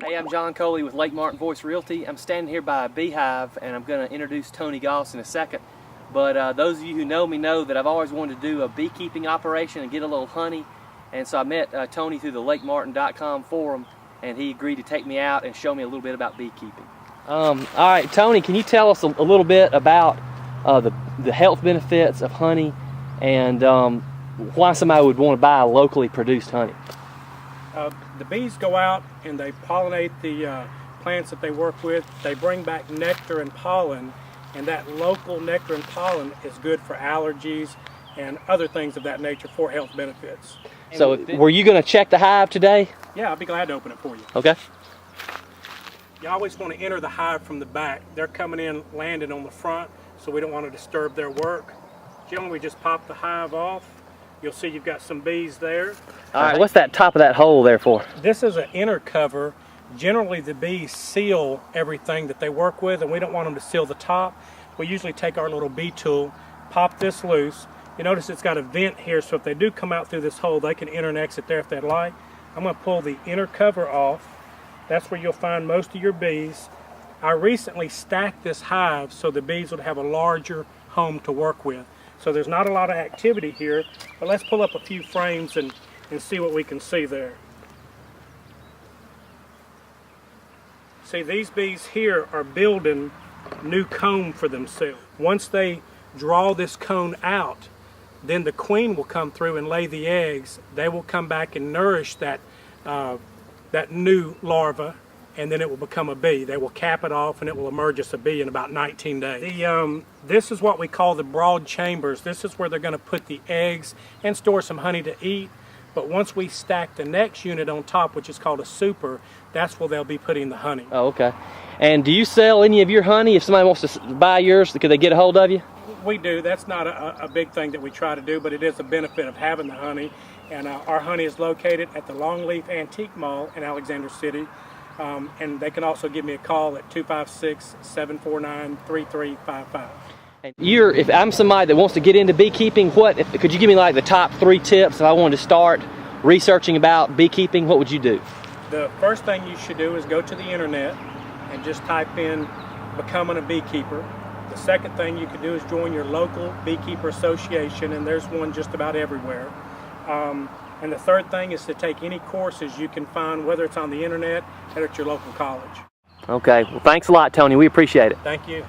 Hey, I'm John Coley with Lake Martin Voice Realty. I'm standing here by a beehive and I'm going to introduce Tony Goss in a second. But those of you who know me know that I've always wanted to do a beekeeping operation and get a little honey. And so I met Tony through the lakemartin.com forum, and he agreed to take me out and show me a little bit about beekeeping. All right, Tony, can you tell us a little bit about the health benefits of honey and why somebody would want to buy locally produced honey? The bees go out and they pollinate the plants that they work with. They bring back nectar and pollen, and that local nectar and pollen is good for allergies and other things of that nature for health benefits. So were you going to check the hive today? Yeah, I'll be glad to open it for you. Okay. You always want to enter the hive from the back. They're coming in, landing on the front, so we don't want to disturb their work. Generally, we just pop the hive off. You'll see you've got some bees there. All right, what's that top of that hole there for? This is an inner cover. Generally, the bees seal everything that they work with, and we don't want them to seal the top. We usually take our little bee tool, pop this loose. You notice it's got a vent here, so if they do come out through this hole, they can enter and exit there if they'd like. I'm going to pull the inner cover off. That's where you'll find most of your bees. I recently stacked this hive so the bees would have a larger home to work with. So there's not a lot of activity here, but let's pull up a few frames and see what we can see there. See, these bees here are building new comb for themselves. Once they draw this comb out, then the queen will come through and lay the eggs. They will come back and nourish that new larva, and then it will become a bee. They will cap it off and it will emerge as a bee in about 19 days. This is what we call the broad chambers. This is where they're going to put the eggs and store some honey to eat. But once we stack the next unit on top, which is called a super, that's where they'll be putting the honey. Oh, okay. And do you sell any of your honey? If somebody wants to buy yours, could they get a hold of you? We do. That's not a big thing that we try to do, but it is a benefit of having the honey. And our honey is located at the Longleaf Antique Mall in Alexander City. And they can also give me a call at 256-749-3355. If I'm somebody that wants to get into beekeeping, could you give me like the top 3 tips if I wanted to start researching about beekeeping? What would you do? The first thing you should do is go to the internet and just type in becoming a beekeeper. The second thing you could do is join your local beekeeper association, and there's one just about everywhere. And the third thing is to take any courses you can find, whether it's on the internet or at your local college. Okay, well, thanks a lot, Tony. We appreciate it. Thank you.